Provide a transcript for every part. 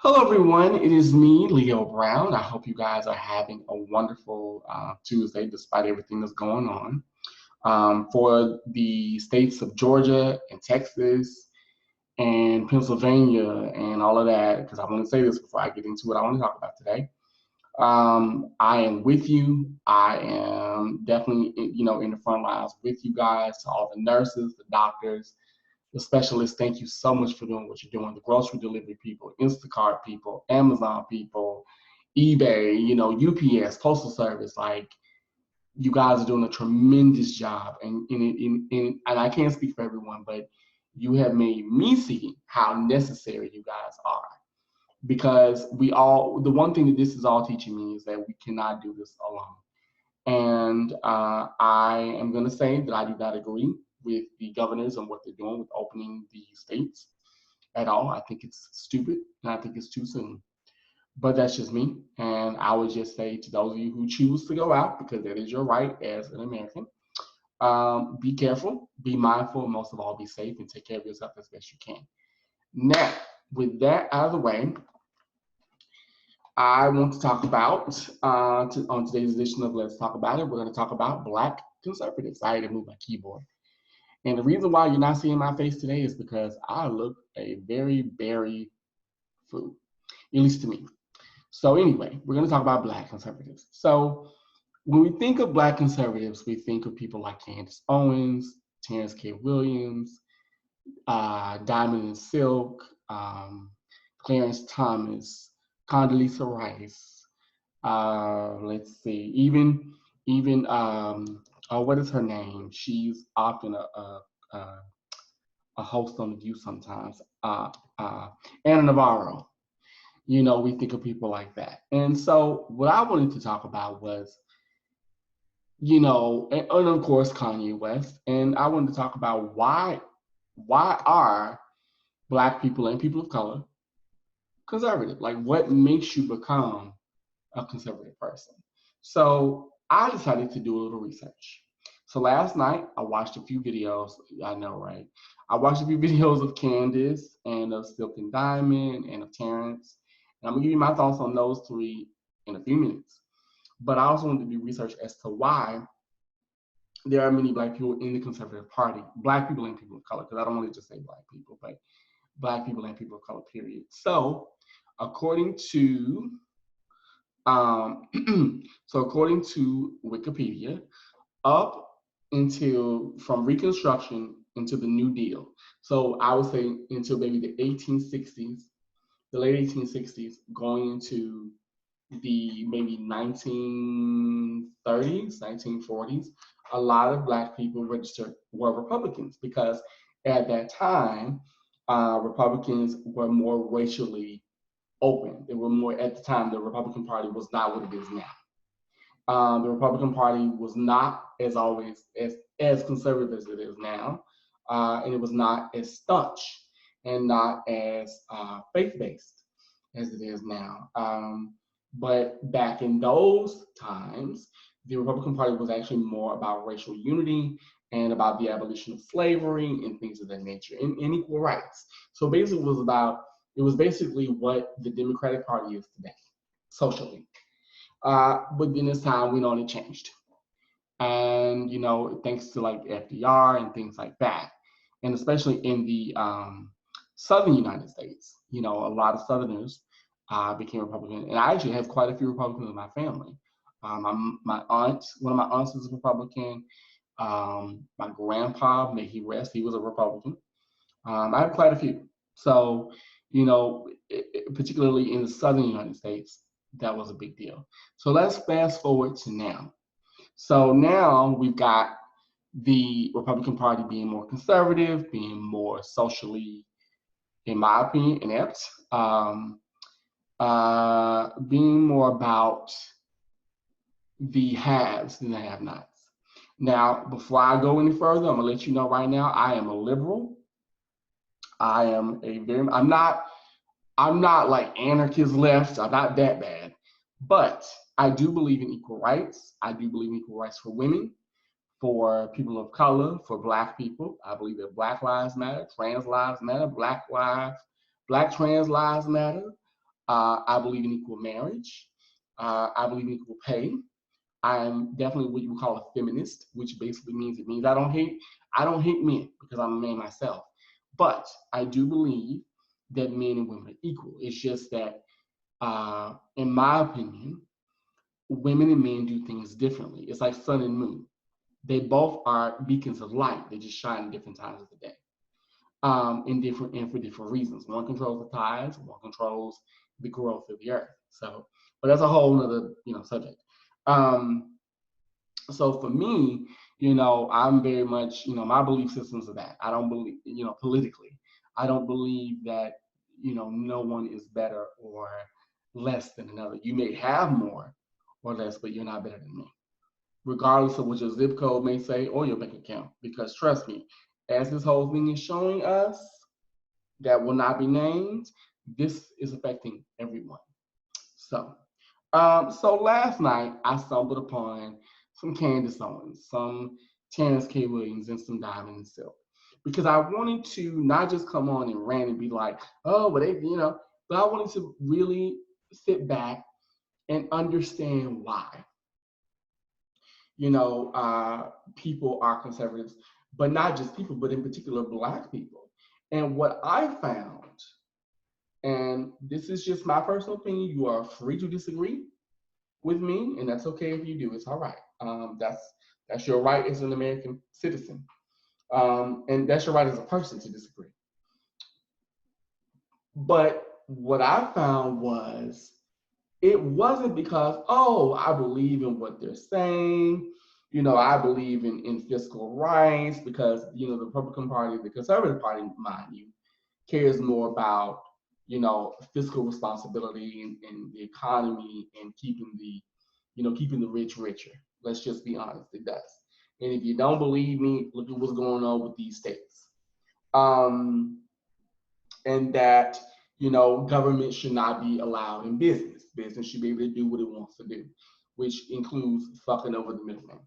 Hello, everyone. It is me, Leo Brown. I hope you guys are having a wonderful Tuesday despite everything that's going on. For the states of Georgia and Texas and Pennsylvania and all of that, because I want to say this before I get into what I want to talk about today. I am with you. I am definitely, in the front lines with you guys, to all the nurses, the doctors, the specialists. Thank you so much for doing what you're doing. The grocery delivery people, Instacart people, Amazon people, eBay, UPS, Postal Service. Like, you guys are doing a tremendous job. And I can't speak for everyone, but you have made me see how necessary you guys are. Because the one thing that this is all teaching me is that we cannot do this alone. And I am going to say that I do not agree with the governors and what they're doing with opening the states at all. I think it's stupid and I think it's too soon. But that's just me. And I would just say to those of you who choose to go out, because that is your right as an American, be careful, be mindful, and most of all, be safe and take care of yourself as best you can. Now, with that out of the way, I want to talk about, on today's edition of Let's Talk About It, we're going to talk about Black conservatives. I had to move my keyboard. And the reason why you're not seeing my face today is because I look a very berry food, at least to me. So anyway, we're going to talk about Black conservatives. So when we think of Black conservatives, we think of people like Candace Owens, Terrence K. Williams, Diamond and Silk, Clarence Thomas, Condoleezza Rice. Let's see, even what is her name? She's often a host on The View sometimes. Anna Navarro. We think of people like that. And so what I wanted to talk about was, and of course Kanye West. And I wanted to talk about why are Black people and people of color conservative? Like, what makes you become a conservative person? So I decided to do a little research. So last night I watched a few videos. I know, right? I watched a few videos of Candace and of Silk and Diamond and of Terrence. And I'm gonna give you my thoughts on those three in a few minutes. But I also wanted to do research as to why there are many Black people in the Conservative Party, Black people and people of color, because I don't want to just say Black people, but Black people and people of color, period. So according to um, according to Wikipedia, up until from Reconstruction into the New Deal. So I would say until maybe the 1860s, the late 1860s, going into the maybe 1930s, 1940s, a lot of Black people registered were Republicans because at that time, Republicans were more racially open. They were more, at the time, the Republican Party was not what it is now. The Republican Party was not as always as conservative as it is now, and it was not as staunch and not as faith-based as it is now. But back in those times, the Republican Party was actually more about racial unity and about the abolition of slavery and things of that nature, and equal rights. So basically, it was basically what the Democratic Party is today, socially. But then this time, we know it changed, and thanks to like FDR and things like that, and especially in the southern United States, a lot of Southerners became Republican, and I actually have quite a few Republicans in my family. My aunt, one of my aunts was a Republican. My grandpa, may he rest, he was a Republican. I have quite a few. So, particularly in the southern United States, that was a big deal. So let's fast forward to now. So now we've got the Republican Party being more conservative, being more socially, in my opinion, inept, being more about the haves than the have-nots. Now, before I go any further, I'm gonna let you know right now, I am a liberal. I'm not like anarchist left. I'm not that bad, but I do believe in equal rights. I do believe in equal rights for women, for people of color, for Black people. I believe that Black lives matter, trans lives matter, Black trans lives matter. I believe in equal marriage. I believe in equal pay. I'm definitely what you would call a feminist, which basically means I don't hate men because I'm a man myself. But I do believe that men and women are equal. It's just that, in my opinion, women and men do things differently. It's like sun and moon. They both are beacons of light. They just shine at different times of the day, and for different reasons. One controls the tides, one controls the growth of the earth. So, but that's a whole other subject. Um, so for me, I'm very much, my belief systems are that I don't believe, politically, I don't believe that, no one is better or less than another. You may have more or less, but you're not better than me, regardless of what your zip code may say or your bank account. Because trust me, as this whole thing is showing us that will not be named, this is affecting everyone. So last night I stumbled upon some Candace Owens, some Terrence K. Williams, and some Diamond and Silk, because I wanted to not just come on and rant and be like, oh, but but I wanted to really sit back and understand why, people are conservatives, but not just people, but in particular Black people. And what I found, and this is just my personal opinion, you are free to disagree with me, and that's okay if you do. It's all right. That's your right as an American citizen, and that's your right as a person to disagree. But what I found was it wasn't because, oh, I believe in what they're saying. I believe in fiscal rights because the Republican Party, the Conservative Party, mind you, cares more about fiscal responsibility and the economy and keeping the rich richer. Let's just be honest, it does. And if you don't believe me, look at what's going on with these states. And that, government should not be allowed in business. Business should be able to do what it wants to do, which includes fucking over the middleman.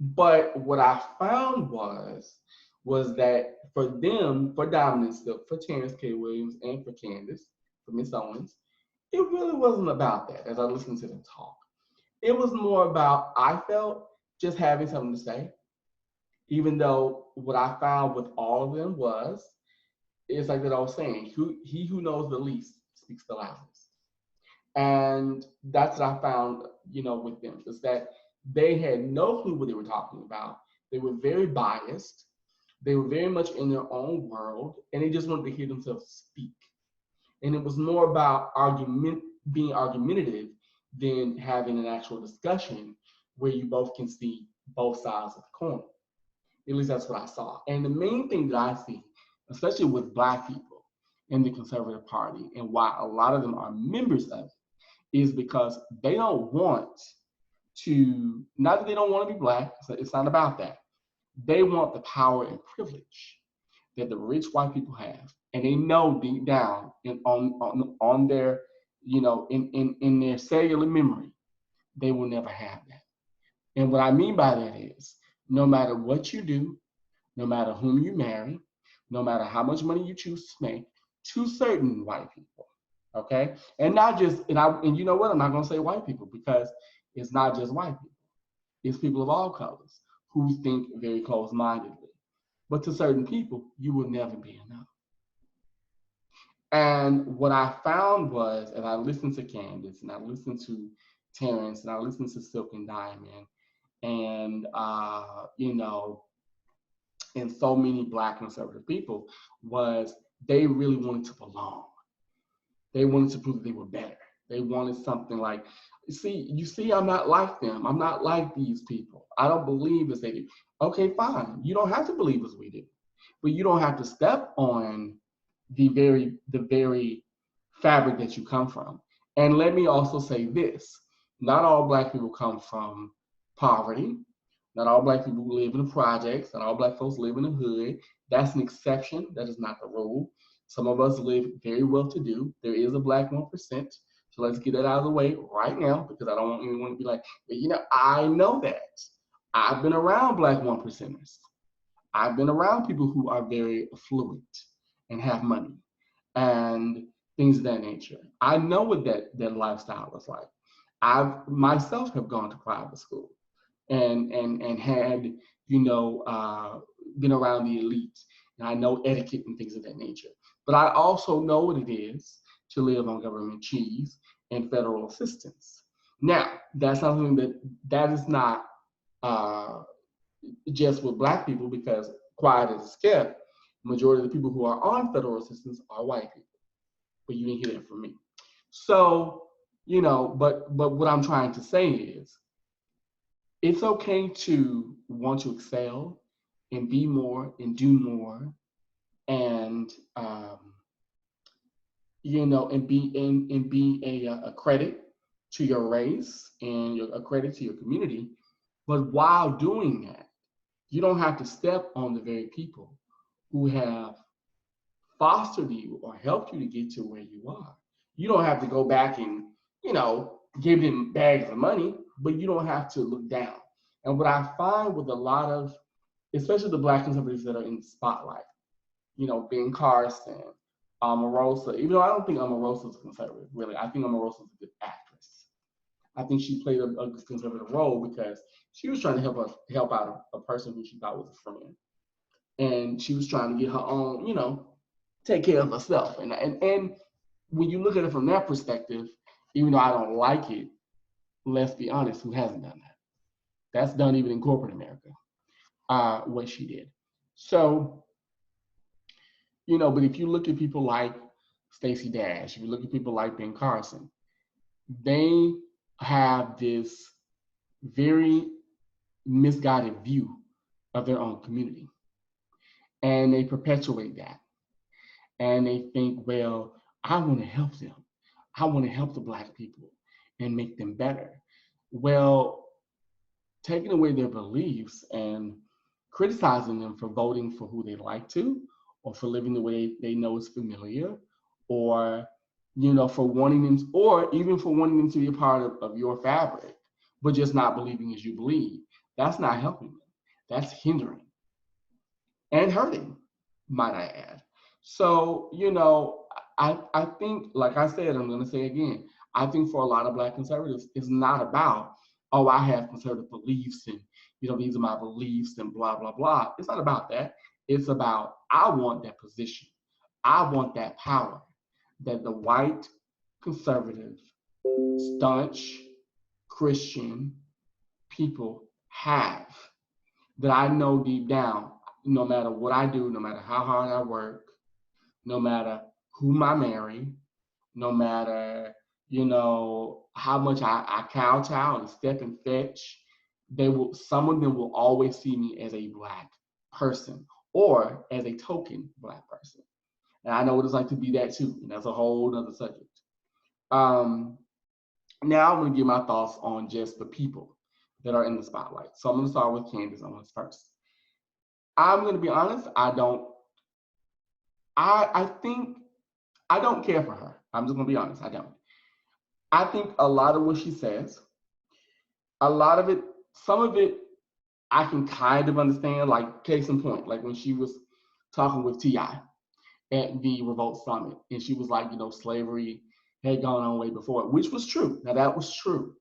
But what I found was that for them, for Diamond Silk, for Terrence K. Williams, and for Candace, for Miss Owens, it really wasn't about that as I listened to them talk. It was more about, I felt, just having something to say, even though what I found with all of them it's like that I was saying, he who knows the least speaks the loudest. And that's what I found, with them, is that they had no clue what they were talking about. They were very biased. They were very much in their own world, and they just wanted to hear themselves speak. And it was more about being argumentative than having an actual discussion where you both can see both sides of the coin. At least that's what I saw. And the main thing that I see, especially with Black people in the Conservative Party, and why a lot of them are members of it, is because they don't want to, not that they don't want to be Black, it's not about that. They want the power and privilege that the rich white people have, and they know deep down on their, in their cellular memory, they will never have that. And what I mean by that is, no matter what you do, no matter whom you marry, no matter how much money you choose to make, to certain white people, okay, and not just, and you know what? I'm not gonna say white people because it's not just white people. It's people of all colors who think very close-mindedly. But to certain people, you will never be enough. And what I found was, and I listened to Candace, and I listened to Terrence, and I listened to Silk and Diamond, and and so many Black conservative people, was they really wanted to belong. They wanted to prove that they were better. They wanted something like, you see, I'm not like them. I'm not like these people. I don't believe as they do. Okay, fine. You don't have to believe as we do, but you don't have to step on the very fabric that you come from. And let me also say this: not all Black people come from poverty. Not all Black people live in the projects. Not all Black folks live in the hood. That's an exception. That is not the rule. Some of us live very well to do. There is a Black 1%. So let's get that out of the way right now, because I don't want anyone to be like, I know that. I've been around Black 1%ers. I've been around people who are very affluent and have money. And things of that nature. I know what that lifestyle was like. I've myself have gone to private school and had, you know, been around the elites, and I know etiquette and things of that nature. But I also know what it is to live on government cheese and federal assistance. Now, that's not something that is not uh, just with Black people, because quiet as it's kept, majority of the people who are on federal assistance are white people. But you didn't hear that from me. So, you know, but what I'm trying to say is it's okay to want to excel and be more and do more and you know, and be a credit to your race and a credit to your community. But while doing that, you don't have to step on the very people who have fostered you or helped you to get to where you are. You don't have to go back and, you know, give them bags of money, but you don't have to look down. And what I find with a lot of, especially the Black conservatives that are in the spotlight, you know, Ben Carson, Omarosa, even though I don't think Omarosa is a conservative, really. I think Omarosa is a good actress. I think she played a conservative role because she was trying to help out a person who she thought was a friend. And she was trying to get her own, you know, take care of herself. And when you look at it from that perspective, even though I don't like it, let's be honest, who hasn't done that? That's done even in corporate America, what she did. So, you know, but if you look at people like Stacey Dash, if you look at people like Ben Carson, they have this very misguided view of their own community. And they perpetuate that. And they think, well, I want to help them. I want to help the Black people and make them better. Well, taking away their beliefs and criticizing them for voting for who they like to, or for living the way they know is familiar, or, you know, for wanting them, or even for wanting them to be a part of your fabric, but just not believing as you believe, that's not helping them. That's hindering and hurting, might I add. So, you know, I think, like I said, I'm going to say again, I think for a lot of Black conservatives, it's not about, oh, I have conservative beliefs and, you know, these are my beliefs and blah, blah, blah. It's not about that. It's about, I want that position. I want that power that the white, conservative, staunch, Christian people have, that I know deep down, no matter what I do, no matter how hard I work, no matter whom I marry, no matter, you know, how much I kowtow and step and fetch, some of them will always see me as a Black person or as a token Black person. And I know what it's like to be that too, and that's a whole other subject. Um, Now I'm going to give my thoughts on just the people that are in the spotlight. So I'm going to start with Candace Owens first. I'm going to be honest, I think I don't care for her. I'm just going to be honest, I don't. I think a lot of what she says, a lot of it, some of it, I can kind of understand, like case in point, like when she was talking with T.I. at the Revolt Summit, and she was like, you know, slavery had gone on way before, which was true. Now that was true.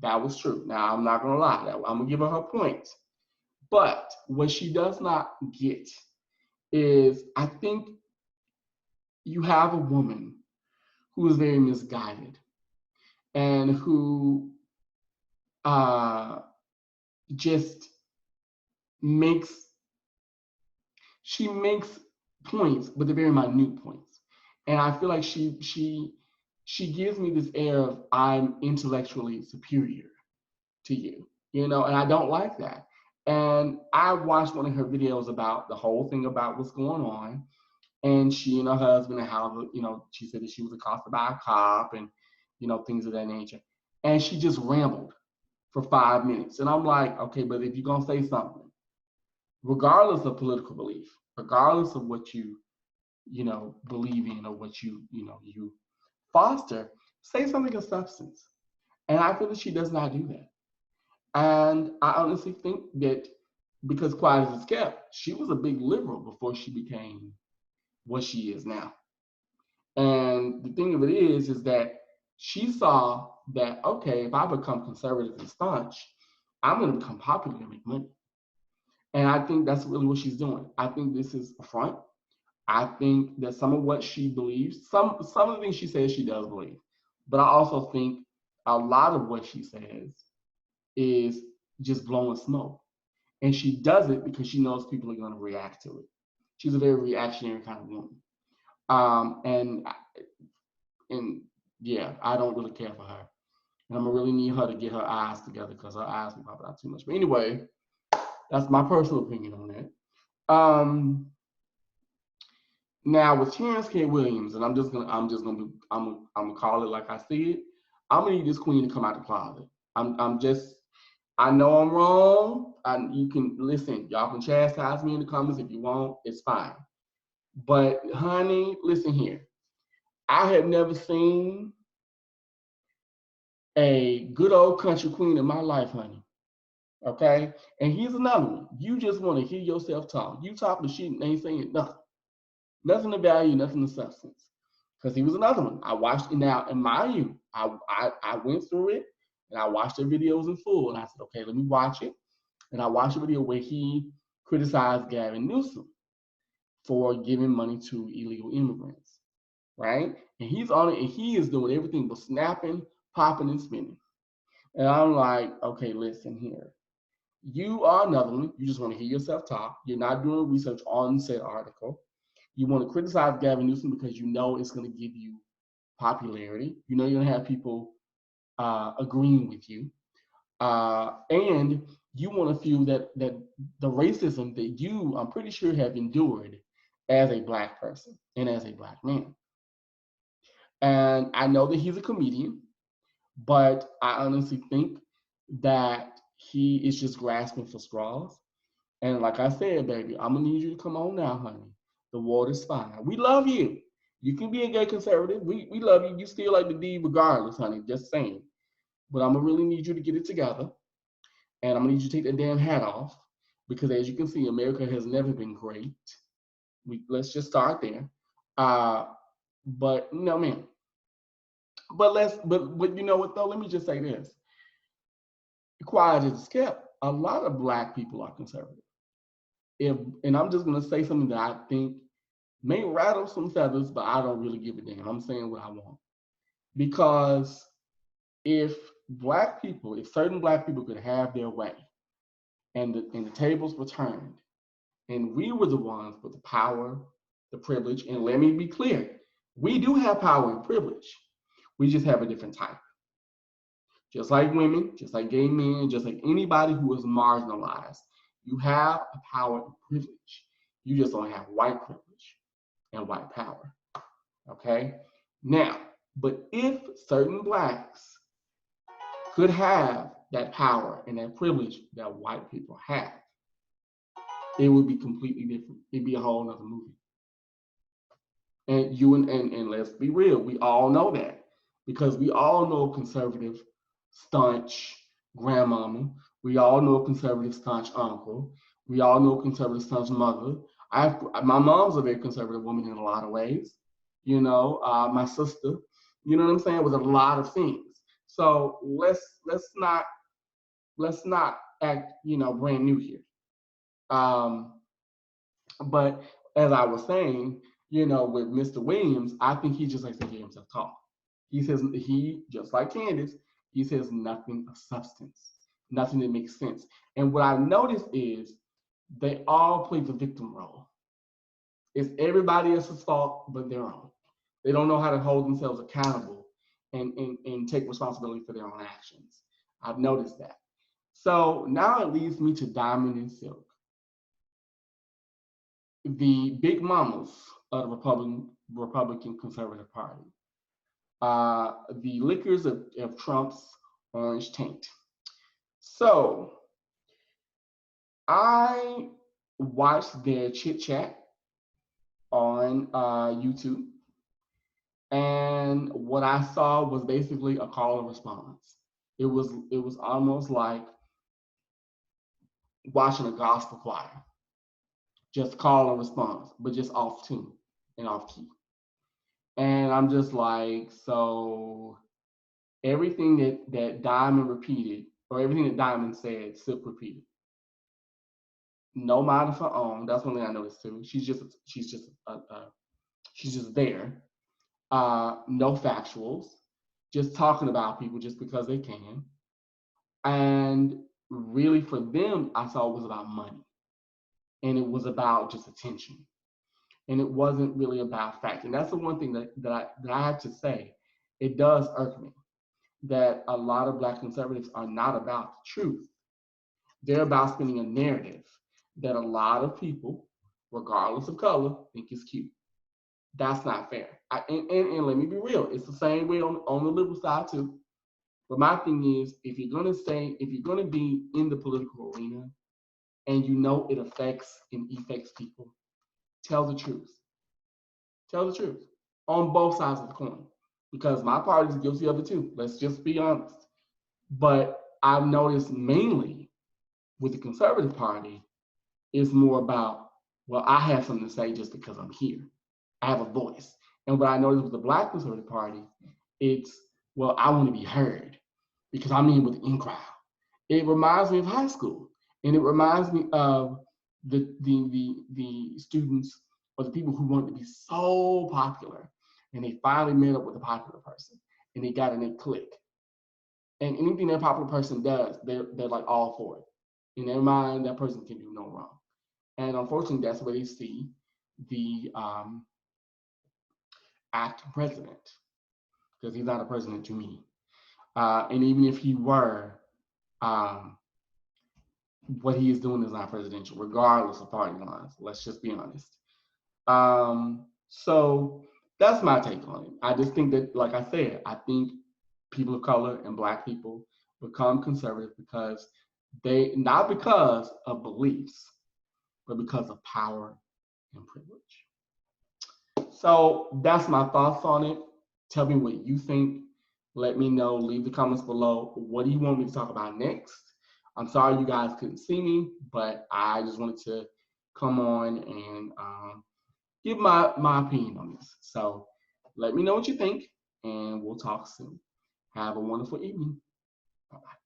That was true. Now I'm not gonna lie, I'm gonna give her her points. But what she does not get is, I think you have a woman who is very misguided and who uh, just makes, she makes points, but they're very minute points. And I feel like she gives me this air of, I'm intellectually superior to you, you know, and I don't like that. And I watched one of her videos about the whole thing about what's going on. And she and her husband, and how, you know, she said that she was accosted by a cop and, you know, things of that nature. And she just rambled for 5 minutes. And I'm like, okay, but if you're going to say something, regardless of political belief, regardless of what you know, believe in, or what you know, you foster, say something of substance. And I feel that she does not do that. And I honestly think that, because quiet as it's kept, she was a big liberal before she became what she is now. And the thing of it is that she saw that, okay, if I become conservative and staunch, I'm going to become popular and make money. And I think that's really what she's doing. I think this is a front. I think that some of what she believes, some of the things she says she does believe, but I also think a lot of what she says is just blowing smoke. And she does it because she knows people are going to react to it. She's a very reactionary kind of woman. And yeah, I don't really care for her. And I'm gonna really need her to get her eyes together because her eyes be popping out too much. But anyway, that's my personal opinion on that. Now with Terrence K. Williams, and I'm gonna call it like I see it. I'm gonna need this queen to come out the closet. I know I'm wrong. You can listen. Y'all can chastise me in the comments if you want. It's fine. But honey, listen here. I have never seen a good old country queen in my life, honey. Okay? And here's another one. You just want to hear yourself talk. You talking shit and ain't saying nothing. Nothing of value, nothing of substance. Because he was another one. I watched it now, in my youth, I went through it and I watched the videos in full. And I said, okay, let me watch it. And I watched a video where he criticized Gavin Newsom for giving money to illegal immigrants, right? And he's on it, and he is doing everything but snapping, popping, and spinning. And I'm like, okay, listen here. You are another one. You just want to hear yourself talk. You're not doing research on said article. You want to criticize Gavin Newsom because you know it's going to give you popularity. You know you're going to have people agreeing with you. And you want to feel that the racism that you, I'm pretty sure, have endured as a Black person and as a Black man. And I know that he's a comedian, but I honestly think that he is just grasping for straws. And like I said, baby, I'm gonna need you to come on now, honey. The water's fine. We love you. You can be a gay conservative. We love you. You still like the D regardless, honey. Just saying. But I'm gonna really need you to get it together. And I'm gonna need you to take that damn hat off. Because as you can see, America has never been great. Let's just start there. But no, man. But you know what though? Let me just say this. Quiet as kept. A lot of Black people are conservative. And I'm just gonna say something that I think may rattle some feathers, but I don't really give a damn. I'm saying what I want. Because if certain Black people could have their way and the tables were turned, and we were the ones with the power, the privilege, and let me be clear, we do have power and privilege. We just have a different type. Just like women, just like gay men, just like anybody who is marginalized, you have a power and privilege. You just don't have white privilege and white power. Okay? Now, but if certain Blacks could have that power and that privilege that white people have, it would be completely different. It'd be a whole other movie. And let's be real, we all know that. Because we all know conservative, staunch grandmama. We all know a conservative, staunch uncle. We all know a conservative, staunch mother. My mom's a very conservative woman in a lot of ways. You know, my sister. You know what I'm saying? With a lot of things. So let's not act brand new here. But as I was saying, with Mr. Williams, I think he just likes to hear himself talk. He just like Candace, he says nothing of substance, nothing that makes sense. And what I noticed is they all play the victim role. It's everybody else's fault but their own. They don't know how to hold themselves accountable and take responsibility for their own actions. I've noticed that. So now it leads me to Diamond and Silk, the big mamas of the Republican Conservative Party, the liquors of Trump's orange taint. So I watched their chit chat on YouTube, and what I saw was basically a call and response. It was almost like watching a gospel choir, just call and response, but just off tune and off key. And I'm just like, so everything that Diamond repeated, or everything that Diamond said, Sip repeated. No mind of her own. That's one thing I noticed too. She's just there. No factuals, just talking about people just because they can. And really, for them, I saw it was about money, and it was about just attention, and it wasn't really about fact. And that's the one thing that I have to say. It does irk me that a lot of Black conservatives are not about the truth. They're about spinning a narrative that a lot of people, regardless of color, think is cute. That's not fair. And let me be real, it's the same way on the liberal side too. But my thing is, if you're gonna be in the political arena and you know it affects and effects people, tell the truth. Tell the truth on both sides of the coin. Because my party is guilty of it too. Let's just be honest. But I've noticed mainly with the Conservative Party, it's more about, well, I have something to say just because I'm here. I have a voice. And what I noticed with the Black Conservative Party, it's, well, I want to be heard because I'm in with the in crowd. It reminds me of high school, and it reminds me of the students or the people who wanted to be so popular, and they finally met up with a popular person, and they got in a clique. And anything that popular person does, they're like all for it. In their mind, that person can do no wrong. And unfortunately, that's where they see the acting president, because he's not a president to me. And even if he were, um, what he is doing is not presidential, regardless of party lines. Let's just be honest. So that's my take on it. I just think that, like I said, I think people of color and Black people become conservative because not because of beliefs, but because of power and privilege. So that's my thoughts on it. Tell me what you think. Let me know. Leave the comments below. What do you want me to talk about next? I'm sorry you guys couldn't see me, but I just wanted to come on and give my opinion on this. So let me know what you think, and we'll talk soon. Have a wonderful evening. Bye-bye.